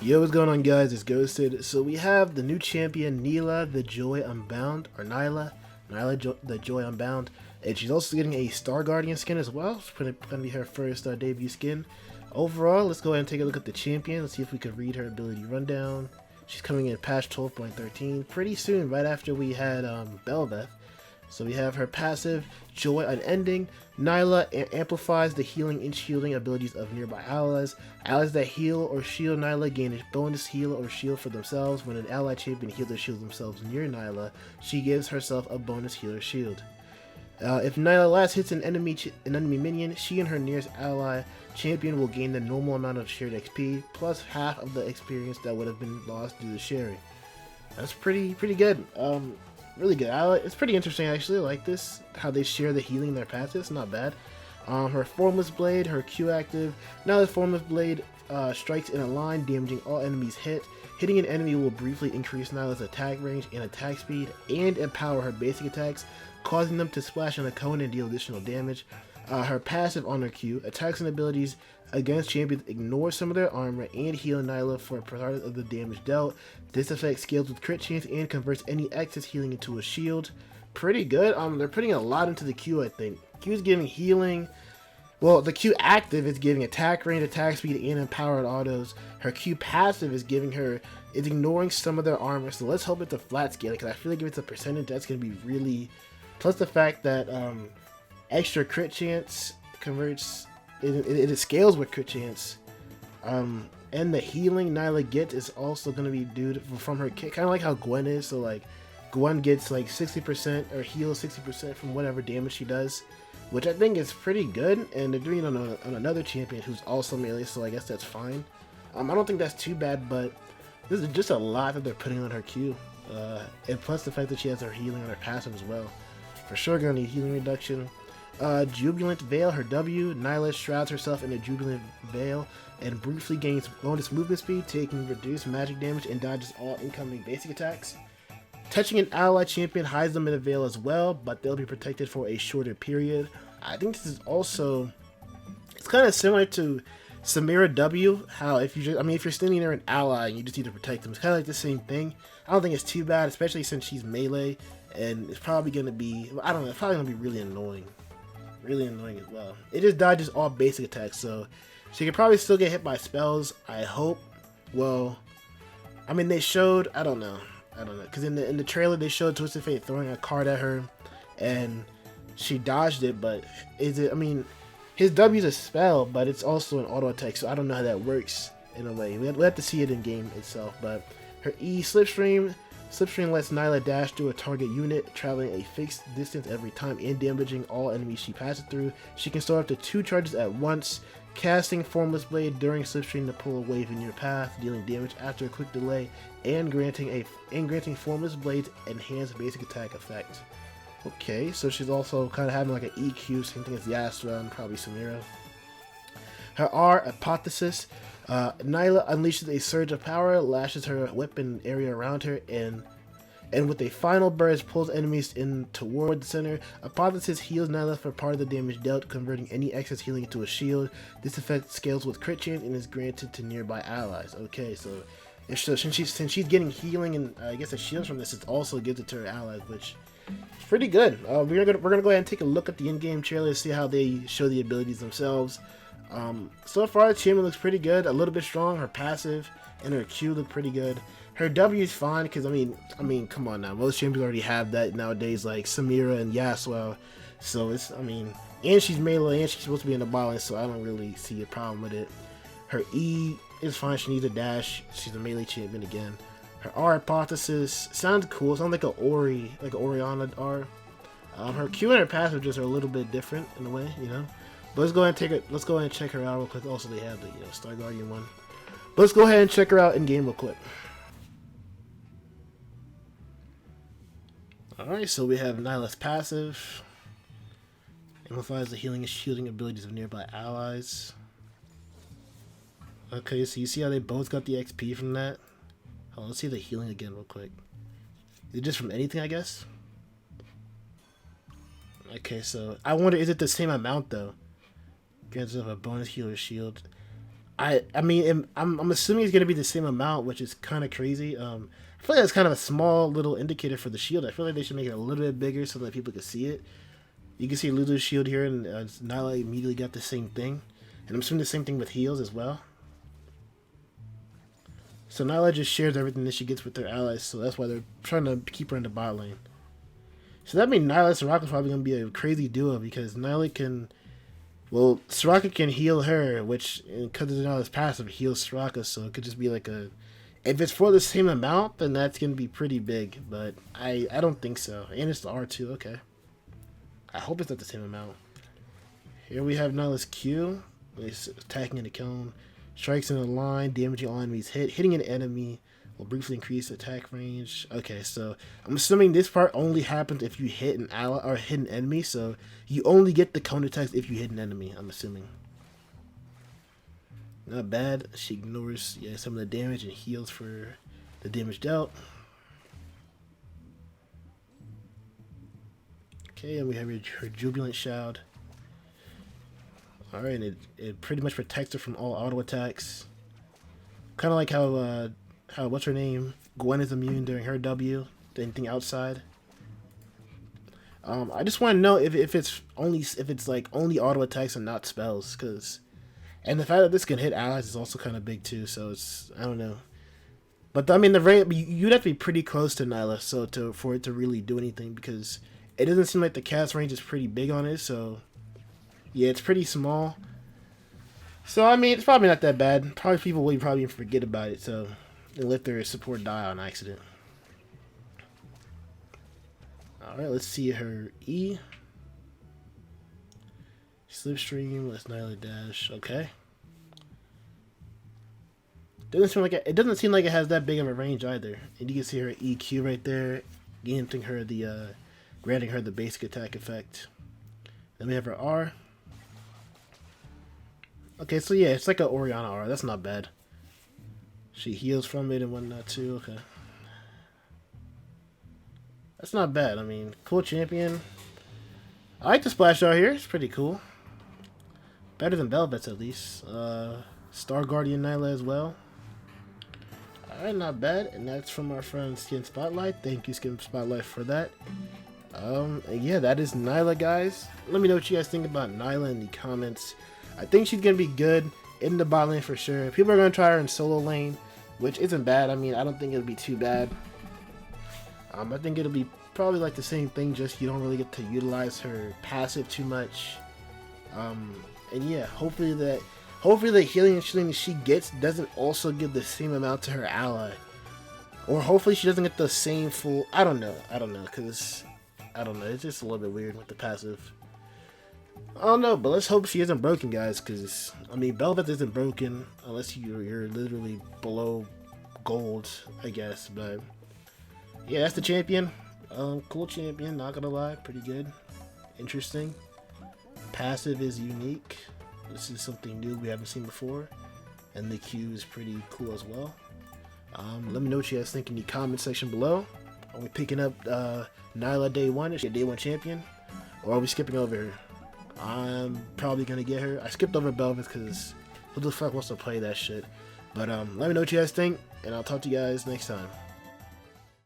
Yo, what's going on, guys? It's Ghosted. So we have the new champion, Nilah the Joy Unbound, or Nilah the Joy Unbound, and she's also getting a Star Guardian skin as well. It's going to be her first debut skin. Overall, let's go ahead and take a look at the champion. Let's see if we can read her ability rundown. She's coming in patch 12.13 pretty soon, right after we had Belveth. So we have her passive, Joy Unending. Nilah amplifies the healing and shielding abilities of nearby allies. Allies that heal or shield Nilah gain a bonus heal or shield for themselves. When an ally champion heals or shields themselves near Nilah, she gives herself a bonus heal or shield. If Nilah last hits an enemy minion, she and her nearest ally champion will gain the normal amount of shared XP, plus half of the experience that would have been lost due to sharing. That's pretty good. Really good. It's pretty interesting actually. I like this, how they share the healing in their passive. It's not bad. Her Formless Blade, her Q active. Now the Formless Blade strikes in a line, damaging all enemies hit. Hitting an enemy will briefly increase Nilah's attack range and attack speed, and empower her basic attacks, causing them to splash on a cone and deal additional damage. Her passive on her Q, attacks and abilities against champions ignore some of their armor and heal Nilah for part of the damage dealt. This effect scales with crit chance and converts any excess healing into a shield. Pretty good. They're putting a lot into the Q, I think. Q is giving healing. Well, the Q active is giving attack range, attack speed, and empowered autos. Her Q passive is ignoring some of their armor. So let's hope it's a flat scale, because I feel like if it's a percentage, that's going to be really... Plus the fact that extra crit chance converts... It scales with crit chance. And the healing Nilah gets is also going to be due from her kit. Kind of like how Gwen is. So like Gwen gets like 60% or heals 60% from whatever damage she does, which I think is pretty good. And they're doing it on another champion who's also melee, so I guess that's fine. I don't think that's too bad, but this is just a lot that they're putting on her Q. And plus the fact that she has her healing on her passive as well. For sure going to need healing reduction. Jubilant Veil, her W. Nilah shrouds herself in a Jubilant Veil and briefly gains bonus movement speed, taking reduced magic damage and dodges all incoming basic attacks. Touching an ally champion hides them in a veil as well, but they'll be protected for a shorter period. I think this is also... It's kind of similar to Samira W. How if you're standing there an ally and you just need to protect them, it's kind of like the same thing. I don't think it's too bad, especially since she's melee, and it's probably going to be... I don't know, it's probably going to be really annoying. Really annoying as well. It just dodges all basic attacks, so she could probably still get hit by spells, I hope. Well, I mean, they showed... I don't know, because in the trailer they showed Twisted Fate throwing a card at her, and she dodged it, but is it... I mean, his W's a spell, but it's also an auto attack, so I don't know how that works in a way. We have to see it in game itself, but her E, Slipstream. Slipstream lets Nilah dash through a target unit, traveling a fixed distance every time and damaging all enemies she passes through. She can store up to 2 charges at once, casting Formless Blade during Slipstream to pull a wave in your path, dealing damage after a quick delay, and granting Formless Blade's enhanced basic attack effect. Okay, so she's also kind of having like an EQ, same thing as Yasra and probably Samira. Her R, Hypothesis. Nilah unleashes a surge of power, lashes her weapon area around her, and with a final burst pulls enemies in toward the center. Hypothesis heals Nilah for part of the damage dealt, converting any excess healing into a shield. This effect scales with crit chance and is granted to nearby allies. Okay, so since she's getting healing and I guess a shield from this, it also gives it to her allies, which is pretty good. We're gonna go ahead and take a look at the in-game trailer to see how they show the abilities themselves. So far the champion looks pretty good, a little bit strong. Her passive and her Q look pretty good. Her W is fine, because I mean come on now, most champions already have that nowadays, like Samira and Yasuo. So it's, and she's melee and she's supposed to be in the balance, so I don't really see a problem with it. Her E is fine, she needs a dash, she's a melee champion again. Her R, Hypothesis, sounds cool, sounds like an Oriana R. Her Q and her passive just are a little bit different in a way, you know. But let's go ahead and check her out real quick. Also, they have the Star Guardian one. But let's go ahead and check her out in game real quick. Alright, so we have Nilah's passive. Amplifies the healing and shielding abilities of nearby allies. Okay, so you see how they both got the XP from that? Hold on, let's see the healing again real quick. Is it just from anything, I guess? Okay, so I wonder, is it the same amount though? Grants of a bonus heal or shield. I mean, I'm assuming it's gonna be the same amount, which is kind of crazy. I feel like that's kind of a small little indicator for the shield. I feel like they should make it a little bit bigger so that people can see it. You can see Lulu's shield here, and Nilah immediately got the same thing, and I'm assuming the same thing with heals as well. So Nilah just shares everything that she gets with their allies, so that's why they're trying to keep her in the bot lane. So that means Nilah and Soraka's probably gonna be a crazy duo because Nilah can. Well, Soraka can heal her, which, because of Nilah's passive, heals Soraka, so it could just be like a... If it's for the same amount, then that's going to be pretty big, but I don't think so. And it's the R2, okay. I hope it's not the same amount. Here we have Nilah's Q. He's attacking in the cone. Strikes in a line, damaging all enemies hitting an enemy will briefly increase attack range. Okay, so I'm assuming this part only happens if you hit an ally or hit an enemy, so you only get the counter attacks if you hit an enemy, I'm assuming. Not bad. She ignores some of the damage and heals for the damage dealt. Okay, and we have her Jubilant Shroud. Alright, and it pretty much protects her from all auto attacks. Kind of like how what's her name? Gwen is immune during her W to anything outside. I just want to know if it's like only auto attacks and not spells, and the fact that this can hit allies is also kind of big too. So it's, I don't know, but I mean you'd have to be pretty close to Nilah for it to really do anything, because it doesn't seem like the cast range is pretty big on it. So yeah, it's pretty small. So I mean, it's probably not that bad. Probably people will probably even forget about it. So and let their support die on accident. Alright, let's see her E. Slipstream, let's Nilah dash. Okay. It doesn't seem like it has that big of a range either. And you can see her EQ right there, granting her the basic attack effect. Then we have her R. Okay, so yeah, it's like an Orianna R. That's not bad. She heals from it and whatnot too. Okay. That's not bad. I mean, cool champion. I like the splash out here. It's pretty cool. Better than Velvet's at least. Star Guardian Nilah as well. Alright, not bad. And that's from our friend Skin Spotlight. Thank you, Skin Spotlight, for that. Yeah, that is Nilah, guys. Let me know what you guys think about Nilah in the comments. I think she's going to be good in the bot lane for sure. People are going to try her in solo lane, which isn't bad. I mean, I don't think it'll be too bad. I think it'll be probably like the same thing, just you don't really get to utilize her passive too much. And yeah, hopefully the healing and shielding she gets doesn't also give the same amount to her ally. Or hopefully she doesn't get the same full... I don't know, because... I don't know, it's just a little bit weird with the passive. I don't know, but let's hope she isn't broken, guys, because, I mean, Velvet isn't broken unless you're literally below gold, I guess, but... Yeah, that's the champion. Cool champion, not gonna lie, pretty good. Interesting. Passive is unique. This is something new we haven't seen before. And the Q is pretty cool as well. Let me know what you guys think in the comment section below. Are we picking up Nilah day one? Is she a day one champion? Or are we skipping over her? I'm probably gonna get her. I skipped over Belvis because who the fuck wants to play that shit? But let me know what you guys think, and I'll talk to you guys next time.